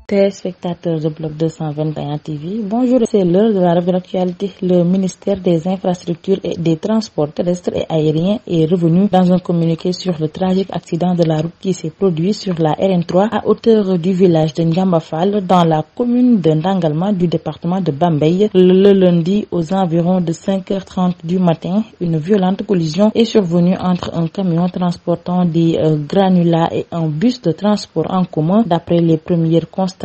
Téléspectateurs de Bloc 221 TV, bonjour, c'est l'heure de la revue d'actualité. Le ministère des Infrastructures et des Transports terrestres et aériens est revenu dans un communiqué sur le tragique accident de la route qui s'est produit sur la RN3 à hauteur du village de Ndiambafal dans la commune de Ndangalma du département de Bambey. Le lundi aux environs de 5h30 du matin, une violente collision est survenue entre un camion transportant des granulats et un bus de transport en commun. D'après les premières constatations,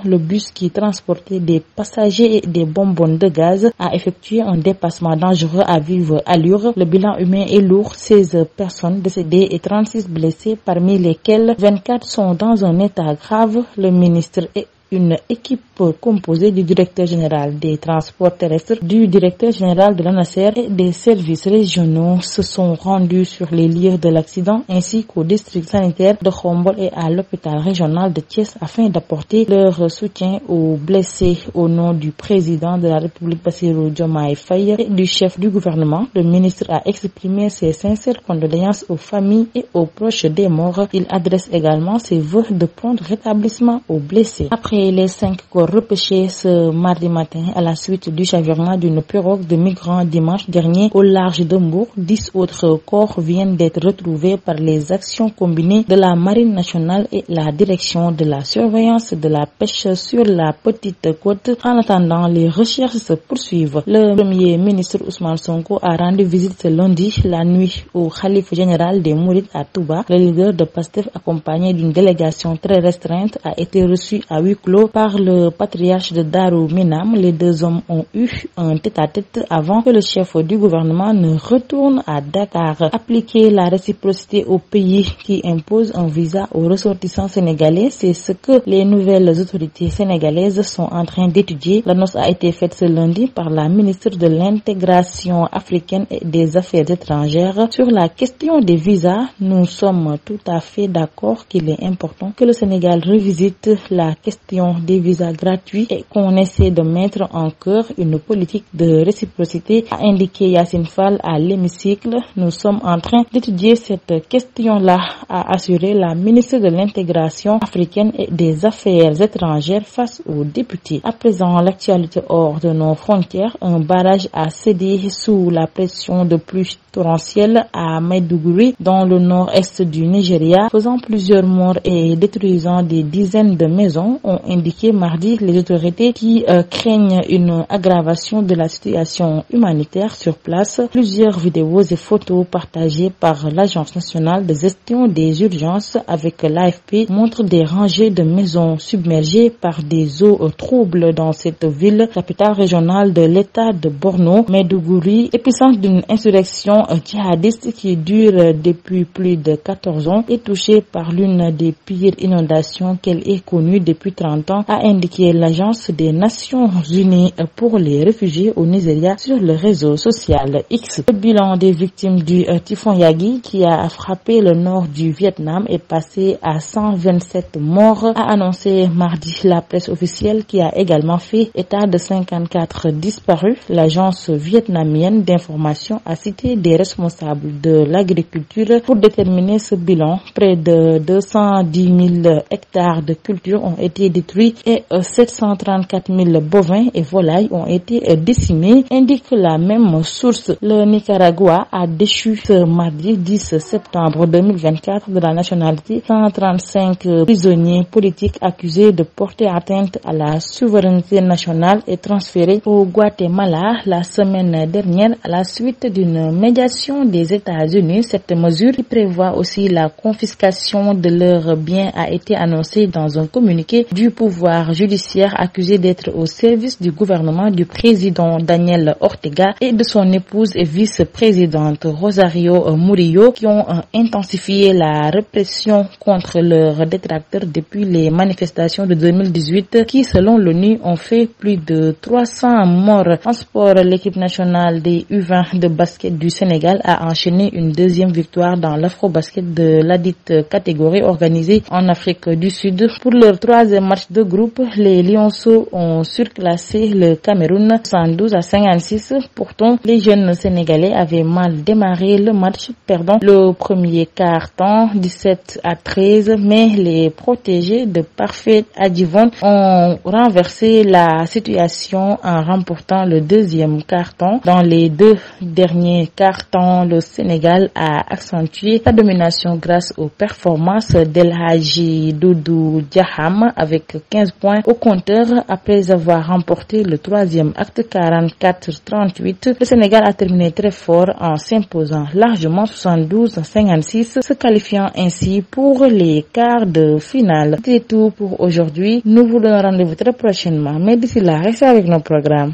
le bus qui transportait des passagers et des bonbonnes de gaz a effectué un dépassement dangereux à vive allure. Le bilan humain est lourd, 16 personnes décédées et 36 blessées, parmi lesquelles 24 sont dans un état grave. Le ministre et une équipe composée du directeur général des transports terrestres, du directeur général de l'ANASER et des services régionaux se sont rendus sur les lieux de l'accident ainsi qu'au district sanitaire de Khombol et à l'hôpital régional de Thiès afin d'apporter leur soutien aux blessés. Au nom du président de la République Bassirou Diomaye Faye et du chef du gouvernement, le ministre a exprimé ses sincères condoléances aux familles et aux proches des morts. Il adresse également ses vœux de prompt rétablissement aux blessés. Après les 5 corps repêchés ce mardi matin à la suite du chavirement d'une pirogue de migrants dimanche dernier au large de Mbour, 10 autres corps viennent d'être retrouvés par les actions combinées de la Marine nationale et la direction de la surveillance de la pêche sur la petite côte. En attendant, les recherches se poursuivent. Le premier ministre Ousmane Sonko a rendu visite ce lundi la nuit au khalife général des Mourides à Touba. Le leader de PASTEF, accompagné d'une délégation très restreinte, a été reçu à huis clos par le patriarche de Darou Minam. Les deux hommes ont eu un tête-à-tête avant que le chef du gouvernement ne retourne à Dakar. Appliquer la réciprocité aux pays qui imposent un visa aux ressortissants sénégalais, c'est ce que les nouvelles autorités sénégalaises sont en train d'étudier. L'annonce a été faite ce lundi par la ministre de l'intégration africaine et des affaires étrangères. Sur la question des visas, nous sommes tout à fait d'accord qu'il est important que le Sénégal revisite la question des visas gratuits et qu'on essaie de mettre en cœur une politique de réciprocité, a indiqué Yassine Fall à l'hémicycle. Nous sommes en train d'étudier cette question-là, a assuré la ministre de l'intégration africaine et des affaires étrangères face aux députés. À présent, l'actualité hors de nos frontières, un barrage a cédé sous la pression de pluie torrentielle à Maiduguri, dans le nord-est du Nigeria, faisant plusieurs morts et détruisant des dizaines de maisons, ont indiqué mardi les autorités qui craignent une aggravation de la situation humanitaire sur place. Plusieurs vidéos et photos partagées par l'Agence nationale de gestion des urgences avec l'AFP montrent des rangées de maisons submergées par des eaux troubles dans cette ville, capitale régionale de l'état de Borno. Maiduguri, épicentre d'une insurrection djihadiste qui dure depuis plus de 14 ans, est touchée par l'une des pires inondations qu'elle ait connues depuis 30 ans, a indiqué l'Agence des Nations Unies pour les réfugiés au Nigeria sur le réseau social X. Le bilan des victimes du typhon Yagi qui a frappé le nord du Vietnam est passé à 127 morts, a annoncé mardi la presse officielle, qui a également fait état de 54 disparus. L'agence vietnamienne d'information a cité des responsables de l'agriculture pour déterminer ce bilan. Près de 210 000 hectares de culture ont été détruits et 734 000 bovins et volailles ont été décimés, indique la même source. Le Nicaragua a déchu ce mardi 10 septembre 2024 de la nationalité 135 prisonniers politiques accusés de porter atteinte à la souveraineté nationale et transférés au Guatemala la semaine dernière à la suite d'une médiation des États-Unis. Cette mesure, qui prévoit aussi la confiscation de leurs biens, a été annoncée dans un communiqué du pouvoir judiciaire accusé d'être au service du gouvernement du président Daniel Ortega et de son épouse et vice-présidente Rosario Murillo, qui ont intensifié la répression contre leurs détracteurs depuis les manifestations de 2018 qui, selon l'ONU, ont fait plus de 300 morts. En sport, l'équipe nationale des U20 de basket du Sénégal a enchaîné une deuxième victoire dans l'afro-basket de ladite catégorie organisée en Afrique du Sud. Pour leur troisième match match de groupe, les Lionceaux ont surclassé le Cameroun 112-56. Pourtant, les jeunes Sénégalais avaient mal démarré le match, perdant le premier quart-temps 17-13, mais les protégés de Parfait Adjivon ont renversé la situation en remportant le deuxième quart-temps. Dans les deux derniers quart-temps, le Sénégal a accentué sa domination grâce aux performances d'El Hadji Doudou Diaham avec 15 points au compteur après avoir remporté le troisième acte 44-38. Le Sénégal a terminé très fort en s'imposant largement 72-56, se qualifiant ainsi pour les quarts de finale. C'est tout pour aujourd'hui. Nous vous donnons rendez-vous très prochainement, mais d'ici là, restez avec nos programmes.